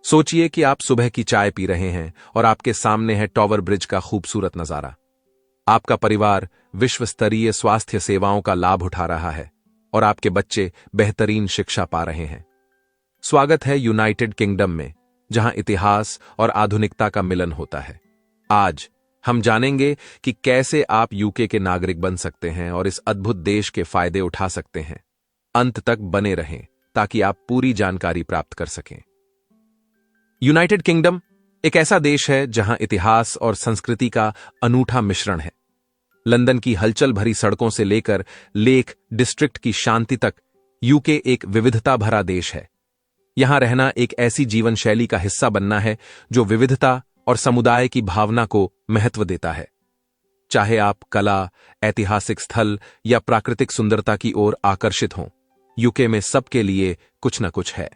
सोचिए कि आप सुबह की चाय पी रहे हैं और आपके सामने है टॉवर ब्रिज का खूबसूरत नजारा। आपका परिवार विश्व स्तरीय स्वास्थ्य सेवाओं का लाभ उठा रहा है और आपके बच्चे बेहतरीन शिक्षा पा रहे हैं। स्वागत है यूनाइटेड किंगडम में, जहां इतिहास और आधुनिकता का मिलन होता है। आज हम जानेंगे कि कैसे आप यूके के नागरिक बन सकते हैं और इस अद्भुत देश के फायदे उठा सकते हैं। अंत तक बने रहें ताकि आप पूरी जानकारी प्राप्त कर सकें। यूनाइटेड किंगडम एक ऐसा देश है जहां इतिहास और संस्कृति का अनूठा मिश्रण है। लंदन की हलचल भरी सड़कों से लेकर लेक डिस्ट्रिक्ट की शांति तक, यूके एक विविधता भरा देश है। यहां रहना एक ऐसी जीवन शैली का हिस्सा बनना है जो विविधता और समुदाय की भावना को महत्व देता है। चाहे आप कला, ऐतिहासिक स्थल या प्राकृतिक सुंदरता की ओर आकर्षित हों, यूके में सबके लिए कुछ न कुछ है।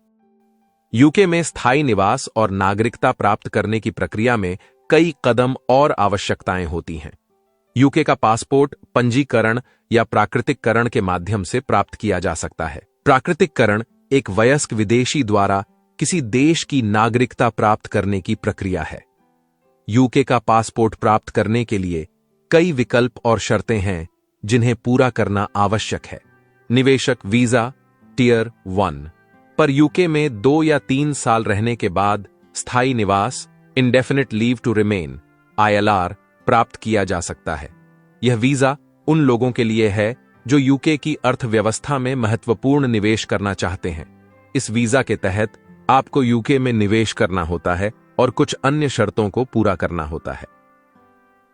यूके में स्थायी निवास और नागरिकता प्राप्त करने की प्रक्रिया में कई कदम और आवश्यकताएं होती हैं। यूके का पासपोर्ट पंजीकरण या प्राकृतिककरण के माध्यम से प्राप्त किया जा सकता है। प्राकृतिककरण एक वयस्क विदेशी द्वारा किसी देश की नागरिकता प्राप्त करने की प्रक्रिया है। यूके का पासपोर्ट प्राप्त करने के लिए कई विकल्प और शर्तें हैं जिन्हें पूरा करना आवश्यक है। निवेशक वीजा टियर 1 पर यूके में 2 या 3 साल रहने के बाद स्थायी निवास indefinite leave to remain ILR प्राप्त किया जा सकता है। यह वीजा उन लोगों के लिए है जो यूके की अर्थव्यवस्था में महत्वपूर्ण निवेश करना चाहते हैं। इस वीजा के तहत आपको यूके में निवेश करना होता है और कुछ अन्य शर्तों को पूरा करना होता है।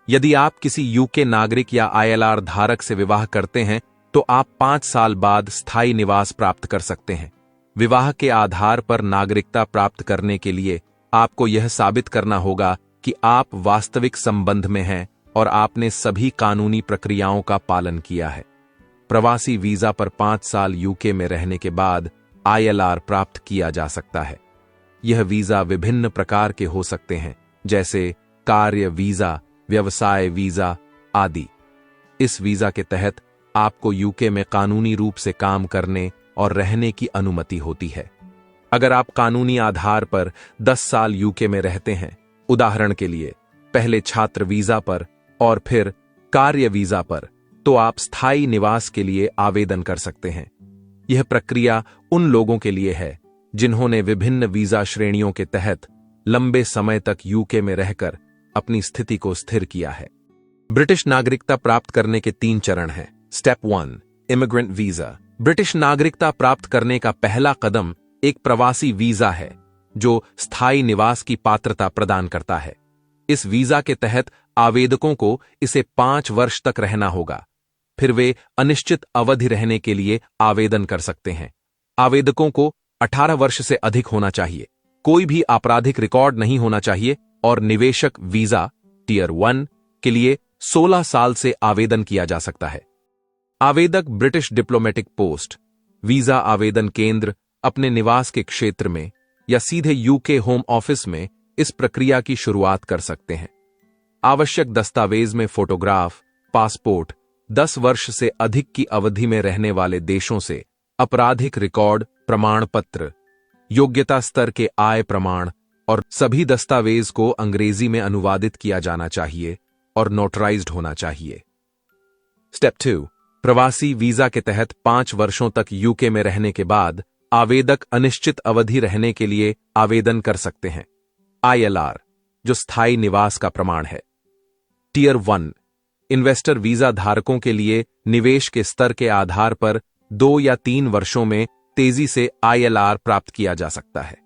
यदि आप किसी यूके नागरिक या ILR धारक से विवाह करते हैं तो आप 5 साल बाद स्थायी निवास प्राप्त कर सकते हैं। विवाह के आधार पर नागरिकता प्राप्त करने के लिए आपको यह साबित करना होगा कि आप वास्तविक संबंध में हैं और आपने सभी कानूनी प्रक्रियाओं का पालन किया है। प्रवासी वीजा पर 5 साल यूके में रहने के बाद ILR प्राप्त किया जा सकता है। यह वीजा विभिन्न प्रकार के हो सकते हैं, जैसे कार्य वीजा, व्यवसाय वीजा आदि। इस वीजा के तहत आपको यूके में कानूनी रूप से काम करने और रहने की अनुमति होती है। अगर आप कानूनी आधार पर 10 साल यूके में रहते हैं, उदाहरण के लिए पहले छात्र वीजा पर और फिर कार्य वीजा पर, तो आप स्थायी निवास के लिए आवेदन कर सकते हैं। यह प्रक्रिया उन लोगों के लिए है जिन्होंने विभिन्न वीजा श्रेणियों के तहत लंबे समय तक यूके में रहकर अपनी स्थिति को स्थिर किया है। ब्रिटिश नागरिकता प्राप्त करने के 3 चरण हैं। Step 1 immigrant visa. ब्रिटिश नागरिकता प्राप्त करने का पहला कदम एक प्रवासी वीजा है जो स्थायी निवास की पात्रता प्रदान करता है। इस वीजा के तहत आवेदकों को इसे 5 वर्ष तक रहना होगा। फिर वे अनिश्चित अवधि रहने के लिए आवेदन कर सकते हैं। आवेदकों को 18 वर्ष से अधिक होना चाहिए, कोई भी आपराधिक रिकॉर्ड नहीं होना चाहिए और निवेशक वीजा टियर 1 के लिए 16 साल से आवेदन किया जा सकता है। आवेदक ब्रिटिश डिप्लोमेटिक पोस्ट, वीजा आवेदन केंद्र, अपने निवास के क्षेत्र में या सीधे यूके होम ऑफिस में इस प्रक्रिया की शुरुआत कर सकते हैं। आवश्यक दस्तावेज में फोटोग्राफ, पासपोर्ट, 10 वर्ष से अधिक की अवधि में रहने वाले देशों से आपराधिक रिकॉर्ड प्रमाण पत्र, योग्यता स्तर के आय प्रमाण और सभी दस्तावेज को अंग्रेजी में अनुवादित किया जाना चाहिए और नोटराइज्ड होना चाहिए। स्टेप 2 प्रवासी वीजा के तहत 5 वर्षों तक यूके में रहने के बाद आवेदक अनिश्चित अवधि रहने के लिए आवेदन कर सकते हैं। ILR जो स्थायी निवास का प्रमाण है। टियर 1 इन्वेस्टर वीजा धारकों के लिए निवेश के स्तर के आधार पर 2 या 3 वर्षों में तेजी से ILR प्राप्त किया जा सकता है।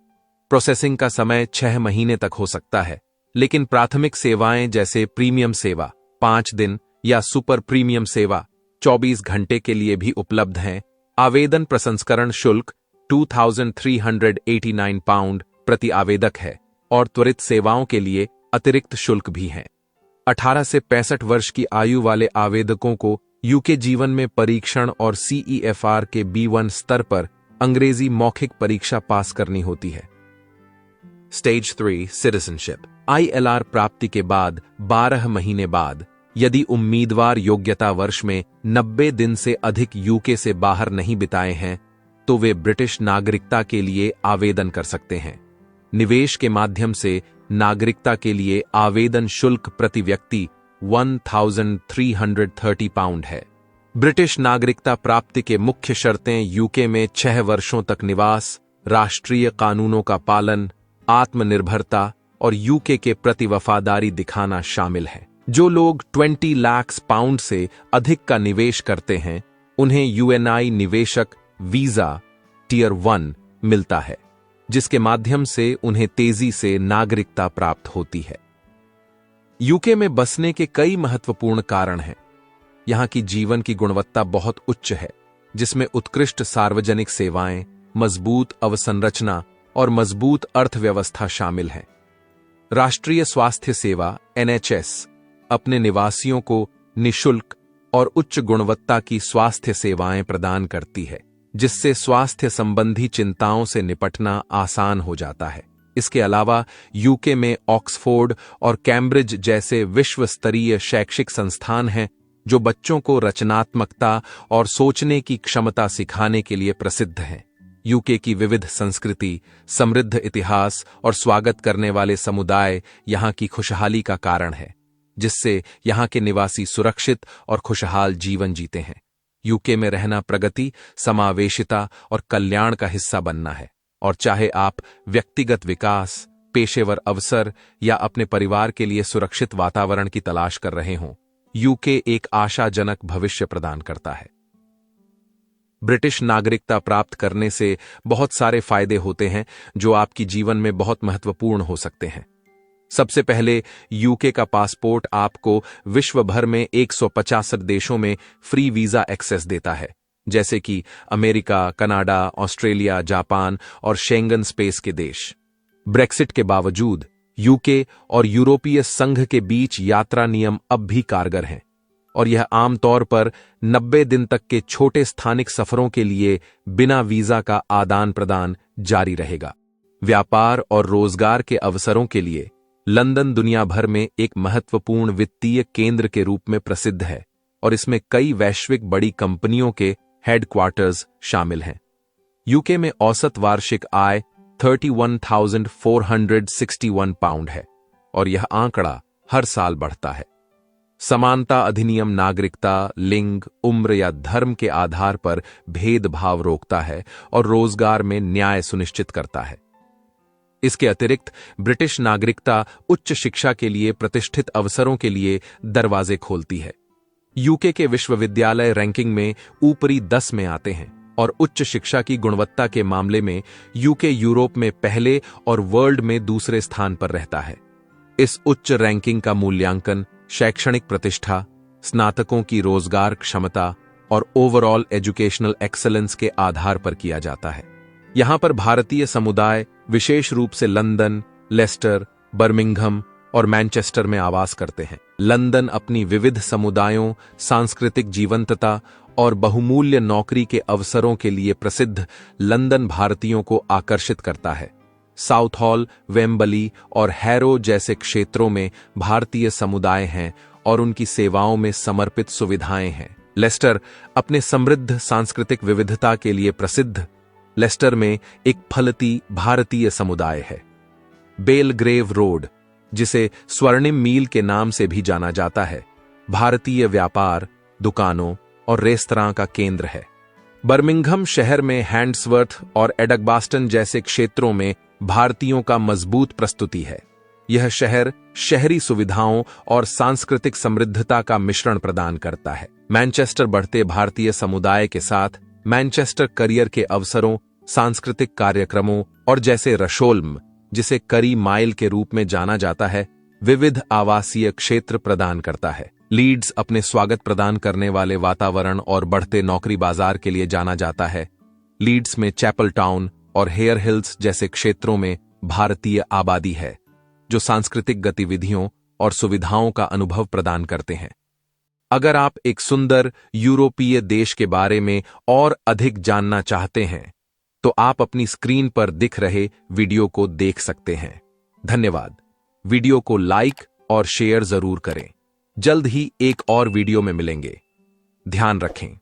प्रोसेसिंग का समय 6 महीने तक हो सकता है, लेकिन प्राथमिक सेवाएं जैसे प्रीमियम सेवा 5 दिन या सुपर प्रीमियम सेवा 24 घंटे के लिए भी उपलब्ध हैं। आवेदन प्रसंस्करण शुल्क 2389 पाउंड प्रति आवेदक है और त्वरित सेवाओं के लिए अतिरिक्त शुल्क भी हैं। 18 से 65 वर्ष की आयु वाले आवेदकों को यूके जीवन में परीक्षण और CEFR के B1 स्तर पर अंग्रेजी मौखिक परीक्षा पास करनी होती है। Stage 3 citizenship. ILR प्राप्ति के बाद 12 महीने बाद यदि उम्मीदवार योग्यता वर्ष में 90 दिन से अधिक यूके से बाहर नहीं बिताए हैं, तो वे ब्रिटिश नागरिकता के लिए आवेदन कर सकते हैं। निवेश के माध्यम से नागरिकता के लिए आवेदन शुल्क प्रति व्यक्ति 1330 पाउंड है। ब्रिटिश नागरिकता प्राप्ति के मुख्य शर्तें यूके में 6 वर्षों तक निवास, राष्ट्रीय कानूनों का पालन, आत्मनिर्भरता और यूके के प्रति वफादारी दिखाना शामिल है। जो लोग 20 लाख पाउंड से अधिक का निवेश करते हैं उन्हें यूएनआई निवेशक वीजा टियर 1 मिलता है, जिसके माध्यम से उन्हें तेजी से नागरिकता प्राप्त होती है। यूके में बसने के कई महत्वपूर्ण कारण हैं। यहां की जीवन की गुणवत्ता बहुत उच्च है, जिसमें उत्कृष्ट सार्वजनिक सेवाएं, मजबूत अवसंरचना और मजबूत अर्थव्यवस्था शामिल हैं। राष्ट्रीय स्वास्थ्य सेवा NHS अपने निवासियों को निशुल्क और उच्च गुणवत्ता की स्वास्थ्य सेवाएं प्रदान करती है, जिससे स्वास्थ्य संबंधी चिंताओं से निपटना आसान हो जाता है। इसके अलावा यूके में ऑक्सफोर्ड और कैम्ब्रिज जैसे विश्व स्तरीय शैक्षिक संस्थान हैं, जो बच्चों को रचनात्मकता और सोचने की क्षमता सिखाने के लिए प्रसिद्ध हैं। यूके की विविध संस्कृति, समृद्ध इतिहास और स्वागत करने वाले समुदाय यहां की खुशहाली का कारण है, जिससे यहां के निवासी सुरक्षित और खुशहाल जीवन जीते हैं। यूके में रहना प्रगति, समावेशिता और कल्याण का हिस्सा बनना है, और चाहे आप व्यक्तिगत विकास, पेशेवर अवसर या अपने परिवार के लिए सुरक्षित वातावरण की तलाश कर रहे हों, यूके एक आशाजनक भविष्य प्रदान करता है। ब्रिटिश नागरिकता प्राप्त करने से बहुत सारे फायदे होते हैं जो आपकी जीवन में बहुत महत्वपूर्ण हो सकते हैं। सबसे पहले, यूके का पासपोर्ट आपको विश्व भर में 165 देशों में फ्री वीजा एक्सेस देता है, जैसे कि अमेरिका, कनाडा, ऑस्ट्रेलिया, जापान और शेंगन स्पेस के देश। ब्रेक्सिट के बावजूद यूके और यूरोपीय संघ के बीच यात्रा नियम अब भी कारगर हैं, और यह आमतौर पर 90 दिन तक के छोटे स्थानिक सफरों के लिए बिना वीजा का आदान प्रदान जारी रहेगा। व्यापार और रोजगार के अवसरों के लिए लंदन दुनिया भर में एक महत्वपूर्ण वित्तीय केंद्र के रूप में प्रसिद्ध है, और इसमें कई वैश्विक बड़ी कंपनियों के हेडक्वार्टर्स शामिल हैं। यूके में औसत वार्षिक आय 31,461 पाउंड है, और यह आंकड़ा हर साल बढ़ता है। समानता अधिनियम नागरिकता, लिंग, उम्र या धर्म के आधार पर भेदभाव रोकता है और रोजगार में न्याय सुनिश्चित करता है। इसके अतिरिक्त ब्रिटिश नागरिकता उच्च शिक्षा के लिए प्रतिष्ठित अवसरों के लिए दरवाजे खोलती है। यूके के विश्वविद्यालय रैंकिंग में ऊपरी 10 में आते हैं, और उच्च शिक्षा की गुणवत्ता के मामले में यूके यूरोप में पहले और वर्ल्ड में दूसरे स्थान पर रहता है। इस उच्च रैंकिंग का मूल्यांकन शैक्षणिक प्रतिष्ठा, स्नातकों की रोजगार क्षमता और ओवरऑल एजुकेशनल एक्सेलेंस के आधार पर किया जाता है। यहां पर भारतीय समुदाय विशेष रूप से लंदन, लेस्टर, बर्मिंघम और मैनचेस्टर में आवास करते हैं। लंदन अपनी विविध समुदायों, सांस्कृतिक जीवंतता और बहुमूल्य नौकरी के अवसरों के लिए प्रसिद्ध लंदन भारतीयों को आकर्षित करता है। साउथहॉल, वेम्बली और हैरो जैसे क्षेत्रों में भारतीय समुदाय हैं और उनकी सेवाओं में समर्पित सुविधाएं हैं। लेस्टर अपने समृद्ध सांस्कृतिक विविधता के लिए प्रसिद्ध लेस्टर में एक फलती भारतीय समुदाय है। बेलग्रेव रोड, जिसे स्वर्णिम मील के नाम से भी जाना जाता है, भारतीय व्यापार, दुकानों और रेस्तरां का केंद्र है। बर्मिंघम शहर में हैंड्सवर्थ और एडगबास्टन जैसे क्षेत्रों में भारतीयों का मजबूत प्रस्तुति है। यह शहर शहरी सुविधाओं और सांस्कृतिक समृद्धता का मिश्रण प्रदान करता है। मैनचेस्टर बढ़ते भारतीय समुदाय के साथ मैनचेस्टर करियर के अवसरों, सांस्कृतिक कार्यक्रमों और जैसे रशोल्म, जिसे करी माइल के रूप में जाना जाता है, विविध आवासीय क्षेत्र प्रदान करता है। लीड्स अपने स्वागत प्रदान करने वाले वातावरण और बढ़ते नौकरी बाजार के लिए जाना जाता है। लीड्स में चैपल टाउन और हेयर हिल्स जैसे क्षेत्रों में भारतीय आबादी है, जो सांस्कृतिक गतिविधियों और सुविधाओं का अनुभव प्रदान करते हैं। अगर आप एक सुंदर यूरोपीय देश के बारे में और अधिक जानना चाहते हैं, तो आप अपनी स्क्रीन पर दिख रहे वीडियो को देख सकते हैं। धन्यवाद। वीडियो को लाइक और शेयर जरूर करें। जल्द ही एक और वीडियो में मिलेंगे। ध्यान रखें।